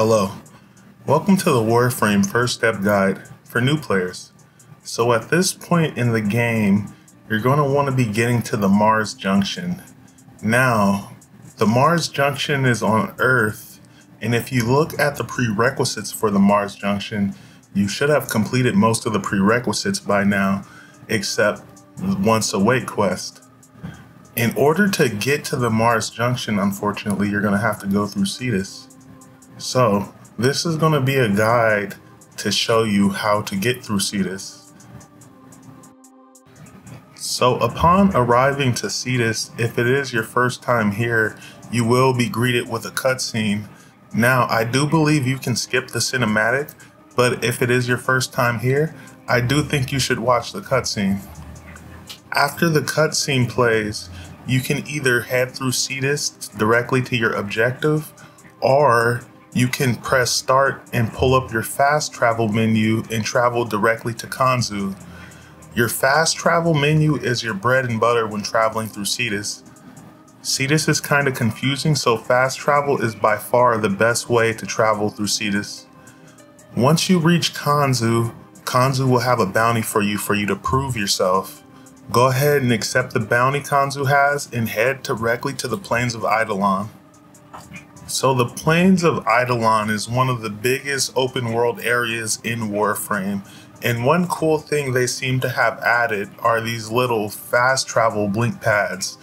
Hello, welcome to the Warframe First Step Guide for new players. So at this point in the game, you're going to want to be getting to the Mars Junction. Now, the Mars Junction is on Earth, and if you look at the prerequisites for the Mars Junction, you should have completed most of the prerequisites by now, except the Once Awake quest. In order to get to the Mars Junction, unfortunately, you're going to have to go through Cetus. So, this is going to be a guide to show you how to get through Cetus. So, upon arriving to Cetus, if it is your first time here, you will be greeted with a cutscene. Now, I do believe you can skip the cinematic, but if it is your first time here, I do think you should watch the cutscene. After the cutscene plays, you can either head through Cetus directly to your objective, or you can press start and pull up your fast travel menu and travel directly to Kanzu. Your fast travel menu is your bread and butter when traveling through Cetus. Cetus is kind of confusing, so fast travel is by far the best way to travel through Cetus. Once you reach Kanzu, Kanzu will have a bounty for you to prove yourself. Go ahead and accept the bounty Kanzu has and head directly to the Plains of Edolon. So the Plains of Edolon is one of the biggest open world areas in Warframe, and one cool thing they seem to have added are these little fast travel blink pads.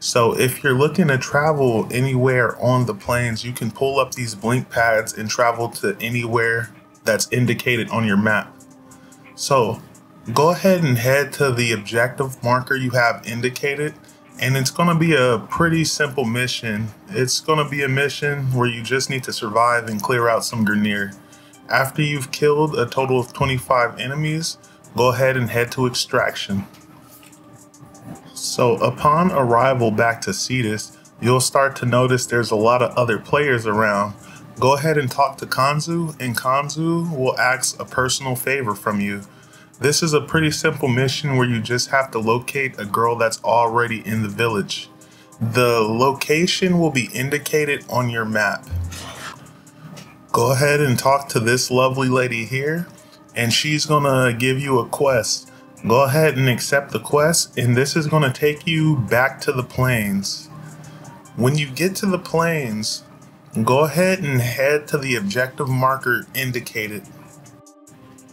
So if you're looking to travel anywhere on the plains, you can pull up these blink pads and travel to anywhere that's indicated on your map. So go ahead and head to the objective marker you have indicated, and it's going to be a pretty simple mission. It's going to be a mission where you just need to survive and clear out some Grineer. After you've killed a total of 25 enemies, go ahead and head to extraction. So upon arrival back to Cetus, you'll start to notice there's a lot of other players around. Go ahead and talk to Kanzu, and Kanzu will ask a personal favor from you. This is a pretty simple mission where you just have to locate a girl that's already in the village. The location will be indicated on your map. Go ahead and talk to this lovely lady here, and she's gonna give you a quest. Go ahead and accept the quest, and this is gonna take you back to the plains. When you get to the plains, go ahead and head to the objective marker indicated.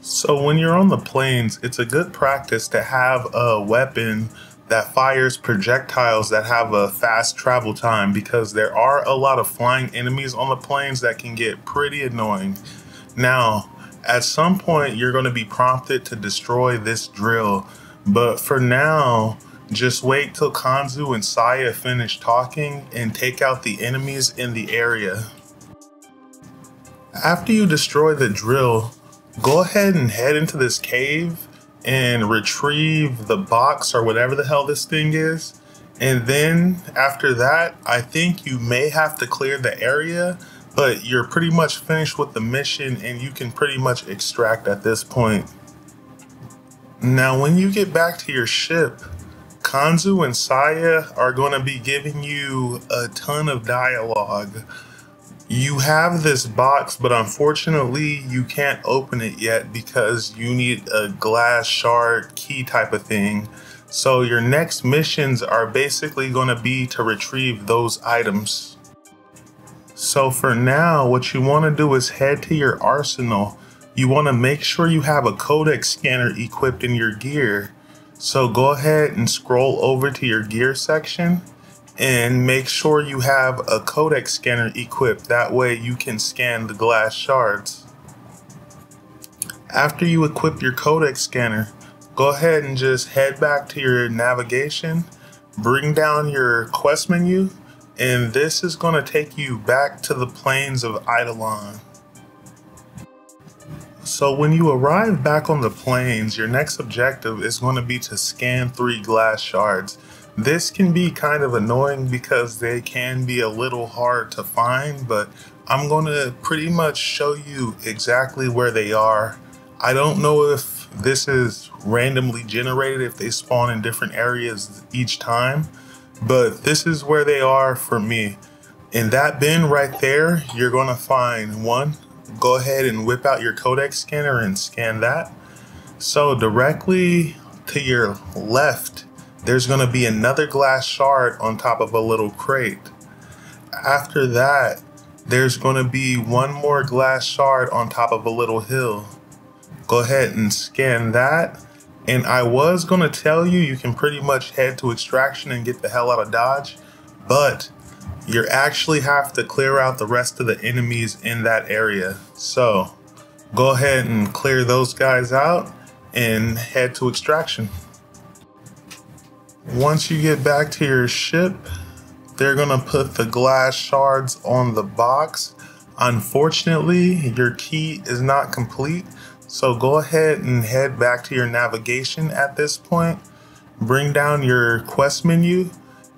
So when you're on the plains, it's a good practice to have a weapon that fires projectiles that have a fast travel time, because there are a lot of flying enemies on the plains that can get pretty annoying. Now, at some point, you're going to be prompted to destroy this drill, but for now, just wait till Kanzu and Saya finish talking and take out the enemies in the area. After you destroy the drill, go ahead and head into this cave and retrieve the box or whatever the hell this thing is. And then after that, I think you may have to clear the area, but you're pretty much finished with the mission and you can pretty much extract at this point. Now, when you get back to your ship, Kanzu and Saya are going to be giving you a ton of dialogue. You have this box, but unfortunately you can't open it yet because you need a glass shard key type of thing. So your next missions are basically going to be to retrieve those items. So for now, what you want to do is head to your arsenal. You want to make sure you have a codex scanner equipped in your gear. So go ahead and scroll over to your gear section and make sure you have a codex scanner equipped. That way you can scan the glass shards. After you equip your codex scanner, go ahead and just head back to your navigation, bring down your quest menu, and this is going to take you back to the Plains of Edolon. So when you arrive back on the plains, your next objective is going to be to scan 3 glass shards. This can be kind of annoying because they can be a little hard to find, but I'm going to pretty much show you exactly where they are. I don't know if this is randomly generated, if they spawn in different areas each time, but this is where they are for me. In that bin right there, you're gonna find one. Go ahead and whip out your codex scanner and scan that. So directly to your left, there's gonna be another glass shard on top of a little crate. After that, there's gonna be one more glass shard on top of a little hill. Go ahead and scan that. And I was gonna tell you, you can pretty much head to extraction and get the hell out of Dodge, but you actually have to clear out the rest of the enemies in that area. So go ahead and clear those guys out and head to extraction. Once you get back to your ship, they're gonna put the glass shards on the box. Unfortunately, your key is not complete, so go ahead and head back to your navigation at this point. Bring down your quest menu,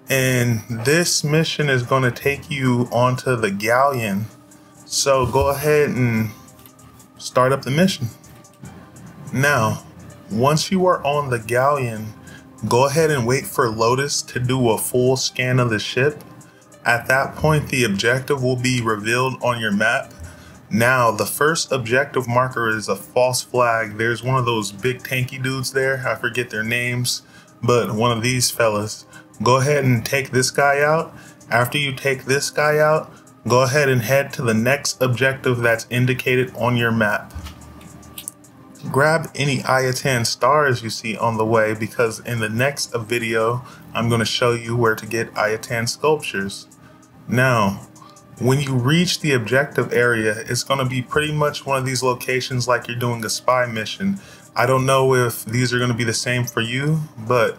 and this mission is gonna take you onto the galleon. So go ahead and start up the mission. Now, once you are on the galleon, go ahead and wait for Lotus to do a full scan of the ship. At that point, the objective will be revealed on your map. Now, the first objective marker is a false flag. There's one of those big tanky dudes there. I forget their names, but one of these fellas. Go ahead and take this guy out. After you take this guy out, go ahead and head to the next objective that's indicated on your map. Grab any Ayatan stars you see on the way, because in the next video, I'm going to show you where to get Ayatan sculptures. Now, when you reach the objective area, it's going to be pretty much one of these locations like you're doing a spy mission. I don't know if these are going to be the same for you, but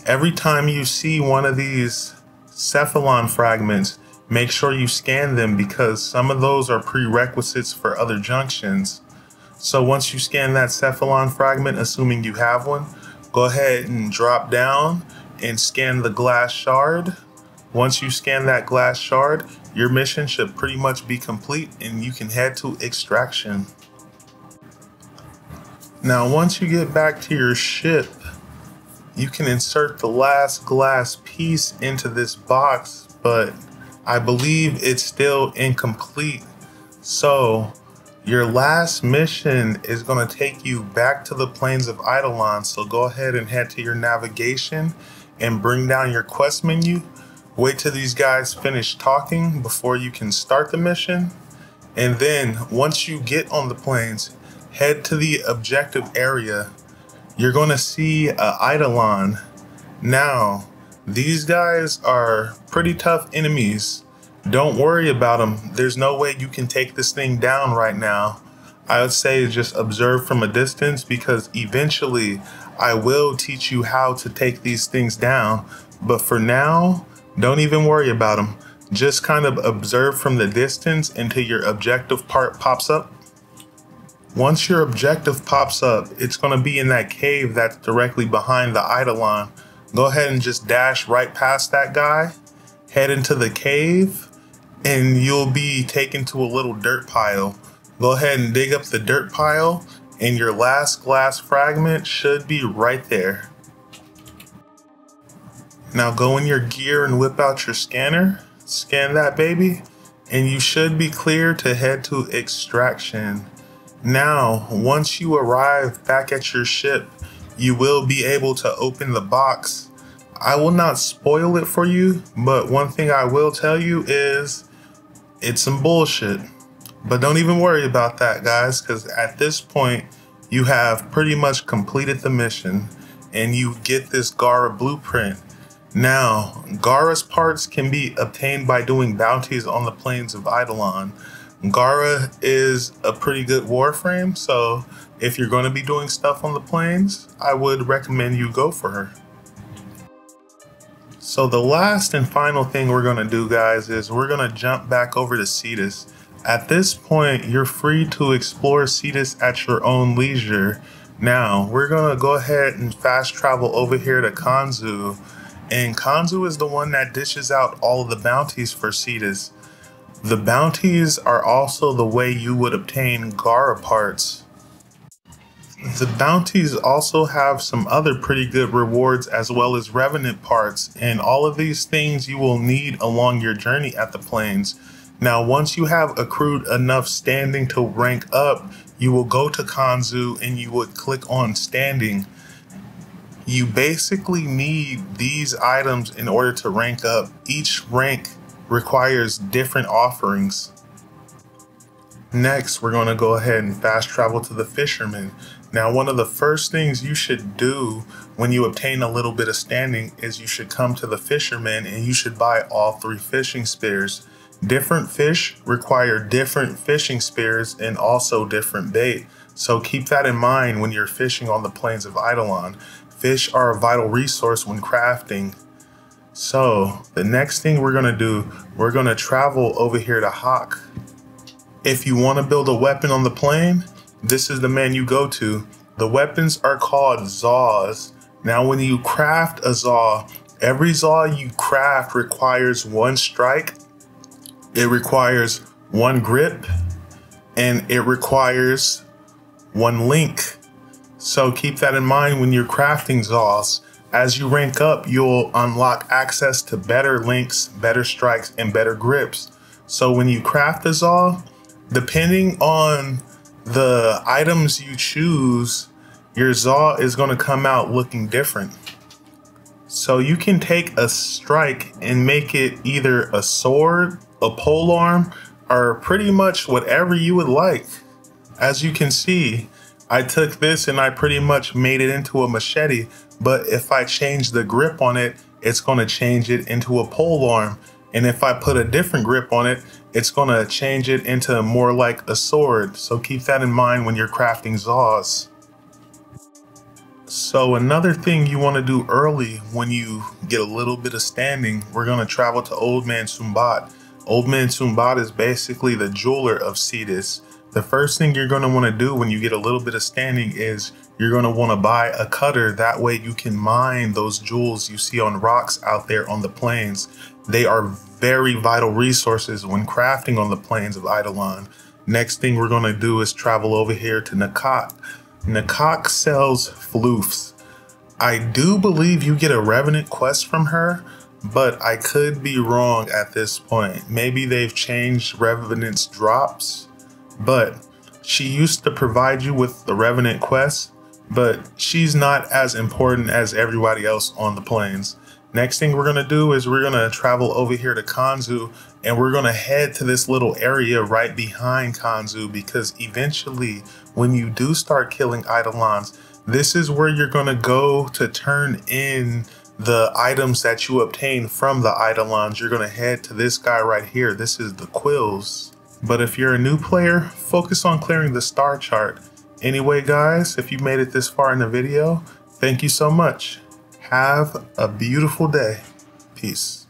every time you see one of these cephalon fragments, make sure you scan them, because some of those are prerequisites for other junctions. So once you scan that cephalon fragment, assuming you have one, go ahead and drop down and scan the glass shard. Once you scan that glass shard, your mission should pretty much be complete and you can head to extraction. Now, once you get back to your ship, you can insert the last glass piece into this box, but I believe it's still incomplete. So your last mission is going to take you back to the Plains of Edolon, so go ahead and head to your navigation and bring down your quest menu. Wait till these guys finish talking before you can start the mission. And then once you get on the plains, head to the objective area. You're going to see Edolon. Now, these guys are pretty tough enemies. Don't worry about them. There's no way you can take this thing down right now. I would say just observe from a distance, because eventually I will teach you how to take these things down. But for now, don't even worry about them. Just kind of observe from the distance until your objective part pops up. Once your objective pops up, it's going to be in that cave that's directly behind the Edolon. Go ahead and just dash right past that guy, head into the cave, and you'll be taken to a little dirt pile. Go ahead and dig up the dirt pile, and your last glass fragment should be right there. Now go in your gear and whip out your scanner, scan that baby, and you should be clear to head to extraction. Now, once you arrive back at your ship, you will be able to open the box. I will not spoil it for you, but one thing I will tell you is it's some bullshit. But don't even worry about that, guys, because at this point, you have pretty much completed the mission and you get this Gara blueprint. Now, Gara's parts can be obtained by doing bounties on the Plains of Edolon. Gara is a pretty good Warframe, so if you're going to be doing stuff on the plains, I would recommend you go for her. So the last and final thing we're going to do, guys, is we're going to jump back over to Cetus. At this point, you're free to explore Cetus at your own leisure. Now, we're going to go ahead and fast travel over here to Kanzu. And Kanzu is the one that dishes out all of the bounties for Cetus. The bounties are also the way you would obtain Gara parts. The bounties also have some other pretty good rewards as well as revenant parts, and all of these things you will need along your journey at the plains. Now, once you have accrued enough standing to rank up, you will go to Kanzu and you would click on standing. You basically need these items in order to rank up. Each rank requires different offerings. Next, we're going to go ahead and fast travel to the fisherman. Now, one of the first things you should do when you obtain a little bit of standing is you should come to the fisherman and you should buy all 3 fishing spears. Different fish require different fishing spears and also different bait. So keep that in mind when you're fishing on the Plains of Edolon. Fish are a vital resource when crafting. So the next thing we're going to do, we're going to travel over here to Hawk. If you want to build a weapon on the plain, this is the man you go to. The weapons are called Zaws. Now when you craft a Zaw, every Zaw you craft requires 1 strike, it requires 1 grip, and it requires 1 link. So keep that in mind when you're crafting Zaws. As you rank up, you'll unlock access to better links, better strikes, and better grips. So when you craft a Zaw, depending on the items you choose, your Zaw is going to come out looking different. So you can take a strike and make it either a sword, a polearm, or pretty much whatever you would like. As you can see, I took this and I pretty much made it into a machete, but if I change the grip on it, it's going to change it into a polearm. And if I put a different grip on it, it's going to change it into more like a sword. So keep that in mind when you're crafting Zaws. So another thing you want to do early when you get a little bit of standing, we're going to travel to Old Man Sumbat. Old Man Sumbat is basically the jeweler of Cetus. The first thing you're going to want to do when you get a little bit of standing is you're going to want to buy a cutter. That way you can mine those jewels you see on rocks out there on the plains. They are very vital resources when crafting on the Plains of Edolon. Next thing we're going to do is travel over here to Nakak. Nakak sells floofs. I do believe you get a revenant quest from her, but I could be wrong at this point. Maybe they've changed revenant's drops, but she used to provide you with the revenant quest, but she's not as important as everybody else on the plains. Next thing we're going to do is we're going to travel over here to Kanzu, and we're going to head to this little area right behind Kanzu, because eventually when you do start killing Eidolons, this is where you're going to go to turn in the items that you obtain from the Eidolons. You're going to head to this guy right here. This is the Quills. But if you're a new player, focus on clearing the star chart. Anyway, guys, if you made it this far in the video, thank you so much. Have a beautiful day. Peace.